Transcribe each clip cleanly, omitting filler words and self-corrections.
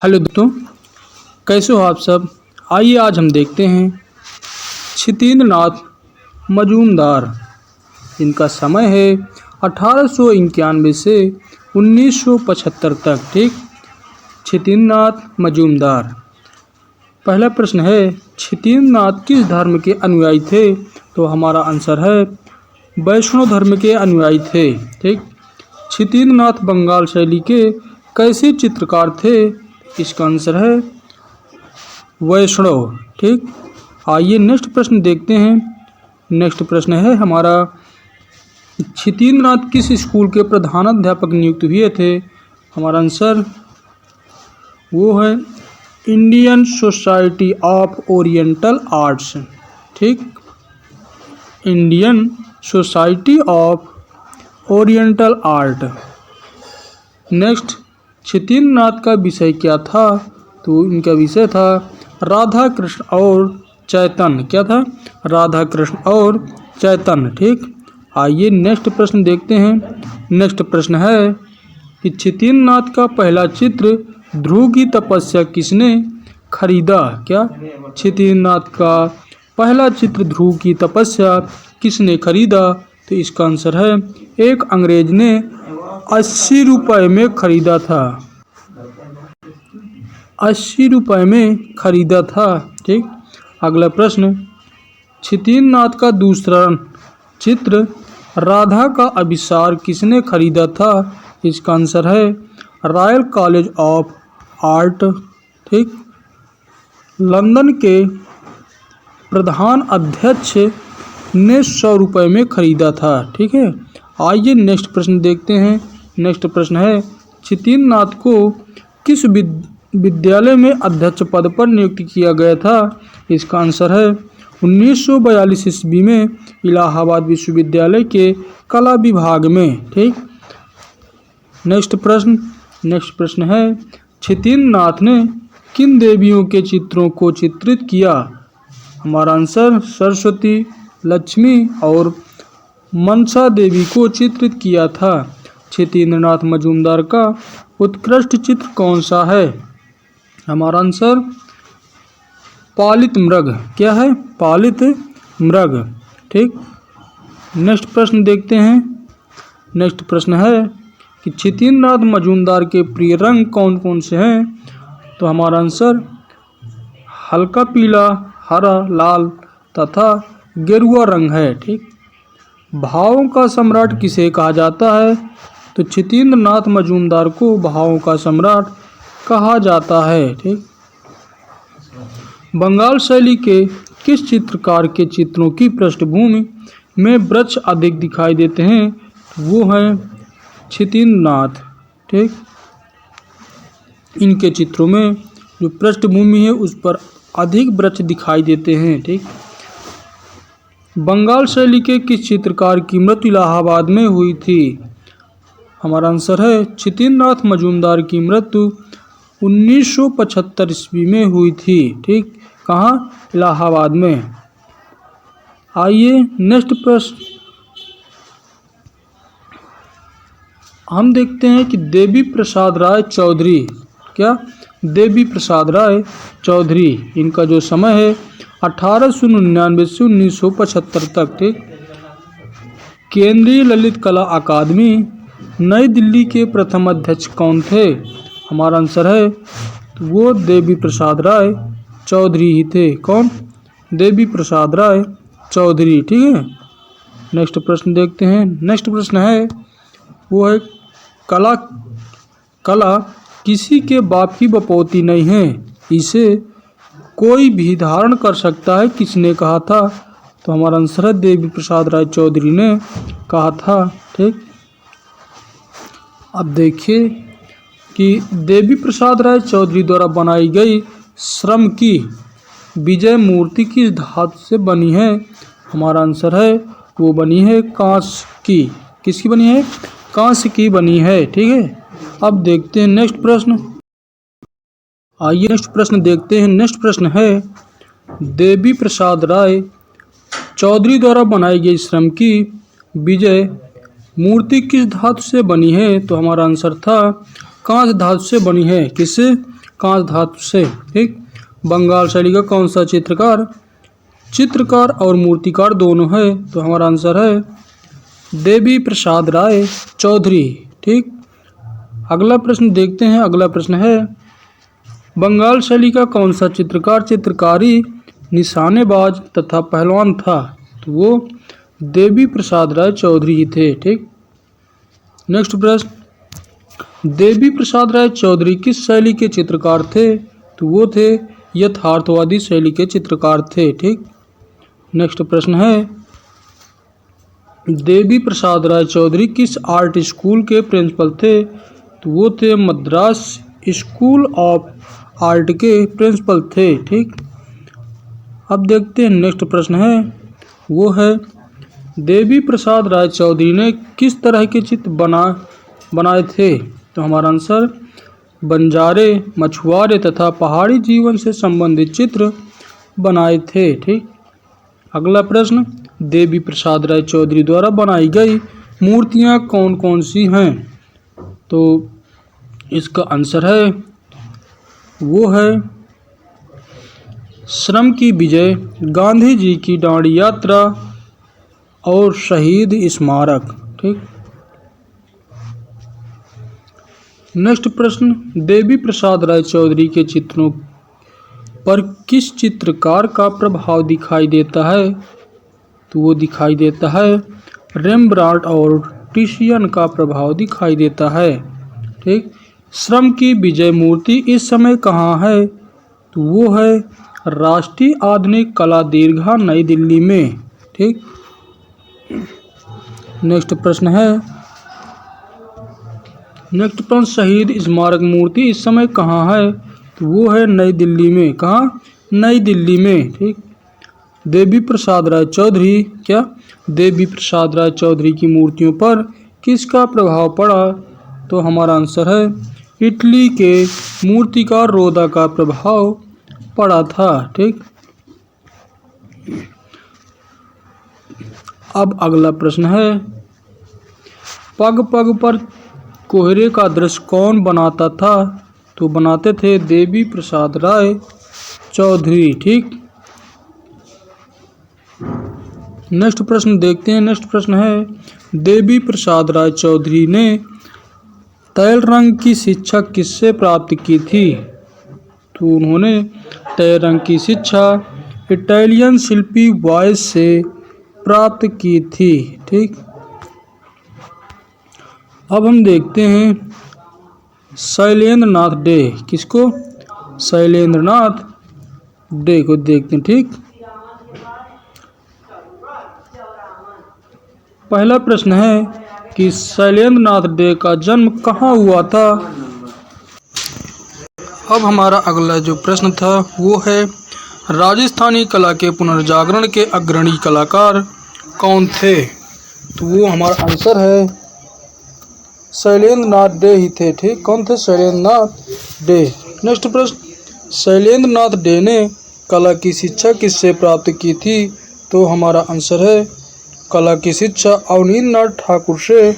Hello दोस्तों, कैसे हो आप सब। आइए आज हम देखते हैं क्षितेंद्रनाथ मजूमदार, जिनका समय है 1891 से 1975 तक। ठीक, क्षितेंद्रनाथ मजूमदार। पहला प्रश्न है, क्षितेंद्रनाथ किस धर्म के अनुयायी थे? तो हमारा आंसर है वैष्णव धर्म के अनुयायी थे। ठीक, क्षितेंद्रनाथ बंगाल शैली के कैसे चित्रकार थे? इसका आंसर है वैष्णव। ठीक, आइए नेक्स्ट प्रश्न देखते हैं। नेक्स्ट प्रश्न है हमारा, क्षितेंद्रनाथ किस स्कूल के प्रधानाध्यापक नियुक्त हुए थे? हमारा आंसर वो है Indian society of oriental arts. ठीक, Indian society of oriental art. Next, Kshitindranath का विषय क्या था? तो इनका विषय था राधा कृष्ण और चैतन्य। क्या था? राधा कृष्ण और चैतन्य। ठीक, आइए नेक्स्ट प्रश्न देखते हैं। नेक्स्ट प्रश्न है कि क्षितेंद्रनाथ का पहला चित्र ध्रुव की तपस्या किसने खरीदा? क्या? क्षितेंद्रनाथ का पहला चित्र ध्रुव की तपस्या किसने खरीदा? तो इसका आंसर है एक अंग्रेज ने 80 रुपये में खरीदा था। 80 रुपये में खरीदा था। ठीक, अगला प्रश्न, क्षितेंद्रनाथ का दूसरा चित्र राधा का अभिसार किसने खरीदा था? इसका आंसर है रॉयल कॉलेज ऑफ आर्ट। ठीक, लंदन के प्रधान अध्यक्ष ने 100 रुपये में खरीदा था। ठीक है, आइए नेक्स्ट प्रश्न देखते हैं। नेक्स्ट प्रश्न है, क्षितेंद्रनाथ को किस विद्यालय में अध्यक्ष पद पर नियुक्त किया गया था? इसका आंसर है 1942 ईस्वी में इलाहाबाद विश्वविद्यालय के कला विभाग में। ठीक, नेक्स्ट प्रश्न है, क्षितेंद्रनाथ ने किन देवियों के चित्रों को चित्रित किया? हमारा आंसर सरस्वती, लक्ष्मी और मनसा देवी को चित्रित किया था। क्षितेंद्रनाथ मजूमदार का उत्कृष्ट चित्र कौन सा है? हमारा आंसर पालित मृग। क्या है? पालित मृग। ठीक, नेक्स्ट प्रश्न देखते हैं। नेक्स्ट प्रश्न है कि क्षितेंद्रनाथ मजूमदार के प्रिय रंग कौन कौन से हैं? तो हमारा आंसर हल्का पीला, हरा, लाल तथा गेरुआ रंग है। ठीक, भावों का सम्राट किसे कहा जाता है? तो क्षितेंद्रनाथ मजूमदार को भावों का सम्राट कहा जाता है। ठीक, बंगाल शैली के किस चित्रकार के चित्रों की पृष्ठभूमि में वृक्ष अधिक दिखाई देते हैं? वो हैं क्षितेंद्रनाथ। ठीक, इनके चित्रों में जो पृष्ठभूमि है उस पर अधिक वृक्ष दिखाई देते हैं। ठीक, बंगाल शैली के किस चित्रकार की मृत्यु इलाहाबाद में हुई थी? हमारा आंसर है क्षितेंद्रनाथ मजूमदार की मृत्यु 1975 ईस्वी में हुई थी। ठीक, कहाँ? इलाहाबाद में। आइए नेक्स्ट प्रश्न हम देखते हैं कि देवी प्रसाद राय चौधरी। क्या? देवी प्रसाद राय चौधरी, इनका जो समय है 1899 से 1975 तक। ठीक, केंद्रीय ललित कला अकादमी नई दिल्ली के प्रथम अध्यक्ष कौन थे? हमारा आंसर है वो देवी प्रसाद राय चौधरी ही थे। कौन? देवी प्रसाद राय चौधरी। ठीक है, नेक्स्ट प्रश्न देखते हैं। नेक्स्ट प्रश्न है वो है कला किसी के बाप की बपौती नहीं है, इसे कोई भी धारण कर सकता है, किसने कहा था? तो हमारा आंसर है देवी प्रसाद राय चौधरी ने कहा था। ठीक, अब देखिए कि देवी प्रसाद राय चौधरी द्वारा बनाई गई श्रम की विजय मूर्ति किस धातु से बनी है? हमारा आंसर है वो बनी है कांस्य की। किसकी बनी है? कांस्य की बनी है। ठीक है, अब देखते हैं नेक्स्ट प्रश्न। आइए नेक्स्ट प्रश्न देखते हैं। नेक्स्ट प्रश्न है, देवी प्रसाद राय चौधरी द्वारा बनाई गई श्रम की विजय मूर्ति किस धातु से बनी है? तो हमारा आंसर था कांस्य धातु से बनी है। किससे? कांच धातु से। ठीक। बंगाल शैली का कौन सा चित्रकार और मूर्तिकार दोनों है? तो हमारा आंसर है देवी प्रसाद राय चौधरी। ठीक। अगला प्रश्न देखते हैं। अगला प्रश्न है बंगाल शैली का कौन सा चित्रकार चित्रकारी निशानेबाज तथा पहलवान था? तो वो देवी प्रसाद राय चौधरी ही थे। ठीक। नेक्स्ट प्रश्न, देवी प्रसाद राय चौधरी किस शैली के चित्रकार थे? तो वो थे यथार्थवादी शैली के चित्रकार थे। ठीक। नेक्स्ट प्रश्न है देवी प्रसाद राय चौधरी किस आर्ट स्कूल के प्रिंसिपल थे? तो वो थे मद्रास स्कूल ऑफ आर्ट के प्रिंसिपल थे। ठीक। अब देखते हैं नेक्स्ट प्रश्न है वो है देवी प्रसाद राय चौधरी ने किस तरह के चित्र बनाए थे? तो हमारा आंसर बंजारे, मछुआरे तथा पहाड़ी जीवन से संबंधित चित्र बनाए थे। ठीक। अगला प्रश्न, देवी प्रसाद राय चौधरी द्वारा बनाई गई मूर्तियां कौन कौन सी हैं? तो इसका आंसर है वो है श्रम की विजय, गांधी जी की दांडी यात्रा और शहीद स्मारक। ठीक। नेक्स्ट प्रश्न, देवी प्रसाद राय चौधरी के चित्रों पर किस चित्रकार का प्रभाव दिखाई देता है? तो वो दिखाई देता है रेम्ब्रांट और टिशियन का प्रभाव दिखाई देता है। ठीक। श्रम की विजय मूर्ति इस समय कहाँ है? तो वो है राष्ट्रीय आधुनिक कला दीर्घा, नई दिल्ली में। ठीक। नेक्स्ट प्रश्न है शहीद स्मारक मूर्ति इस समय कहाँ है? तो वो है नई दिल्ली में। कहाँ? नई दिल्ली में। ठीक। देवी प्रसाद राय चौधरी की मूर्तियों पर किसका प्रभाव पड़ा? तो हमारा आंसर है इटली के मूर्तिकार रोदा का प्रभाव पड़ा था। ठीक। अब अगला प्रश्न है पग पग पर कोहरे का दृश्य कौन बनाता था? तो बनाते थे देवी प्रसाद राय चौधरी। ठीक। नेक्स्ट प्रश्न देखते हैं। नेक्स्ट प्रश्न है देवी प्रसाद राय चौधरी ने तैल रंग की शिक्षा किससे प्राप्त की थी? तो उन्होंने तैल रंग की शिक्षा इटालियन शिल्पी वॉयस से प्राप्त की थी। ठीक। अब हम देखते हैं शैलेंद्र नाथ डे। किसको? शैलेंद्र नाथ डे को देखते हैं। ठीक। पहला प्रश्न है कि शैलेंद्र नाथ डे का जन्म कहाँ हुआ था? अब हमारा अगला जो प्रश्न था वो है राजस्थानी कला के पुनर्जागरण के अग्रणी कलाकार कौन थे? तो वो हमारा आंसर है शैलेंद्र नाथ डे ही थे। ठीक। कौन थे? शैलेंद्र नाथ डे। नेक्स्ट प्रश्न, शैलेंद्र नाथ डे ने कला की शिक्षा किससे प्राप्त की थी? तो हमारा आंसर है कला की शिक्षा अवनींद्रनाथ ठाकुर से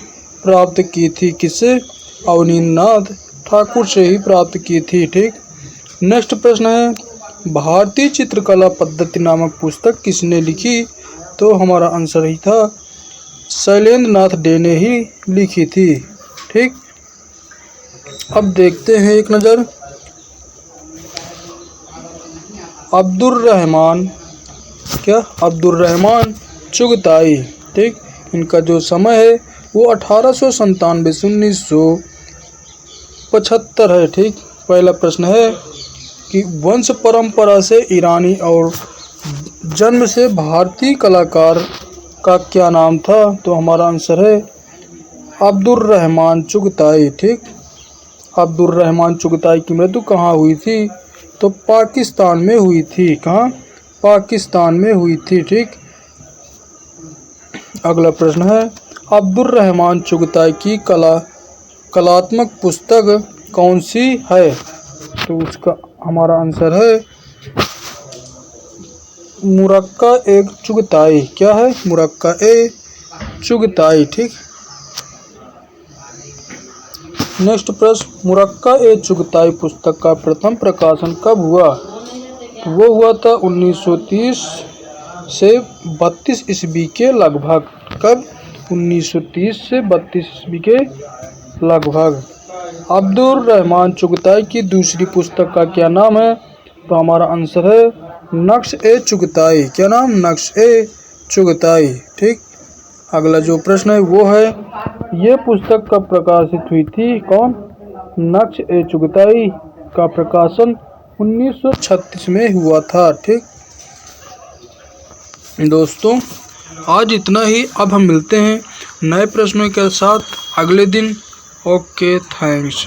प्राप्त की थी। किससे? अवनींद्रनाथ ठाकुर से ही प्राप्त की थी। ठीक। नेक्स्ट प्रश्न है भारतीय चित्रकला पद्धति नामक पुस्तक किसने लिखी? तो हमारा आंसर ही था शैलेंद्र नाथ डे ने ही लिखी थी। ठीक। अब देखते हैं एक नज़र अब्दुर रहमान चुगताई। ठीक। इनका जो समय है वो 1897 से 1975 है। ठीक। पहला प्रश्न है कि वंश परंपरा से ईरानी और जन्म से भारतीय कलाकार का क्या नाम था? तो हमारा आंसर है अब्दुर रहमान चुगताई। ठीक। अब्दुर रहमान चुगताई की मृत्यु कहाँ हुई थी? तो पाकिस्तान में हुई थी। कहाँ? पाकिस्तान में हुई थी। ठीक। अगला प्रश्न है अब्दुर रहमान चुगताई की कलात्मक पुस्तक कौन सी है? तो उसका हमारा आंसर है मुरक्का ए चुगताई। क्या है? मुरक्का ए चुगताई। ठीक। नेक्स्ट प्रश्न, मुरक्का ए चुगताई पुस्तक का प्रथम प्रकाशन कब हुआ? तो वो हुआ था 1930 से 32 ईस्वी के लगभग। कब? 1930 से 32 ईस्वी के लगभग। अब्दुल रहमान चुगताई की दूसरी पुस्तक का क्या नाम है? तो हमारा आंसर है नक्श ए चुगताई। क्या नाम? नक्श ए चुगताई। ठीक। अगला जो प्रश्न है वो है, ये पुस्तक कब प्रकाशित हुई थी? कौन? नक्श ए चुगताई का प्रकाशन 1936 में हुआ था। ठीक दोस्तों, आज इतना ही। अब हम मिलते हैं नए प्रश्नों के साथ अगले दिन। Okay, thanks.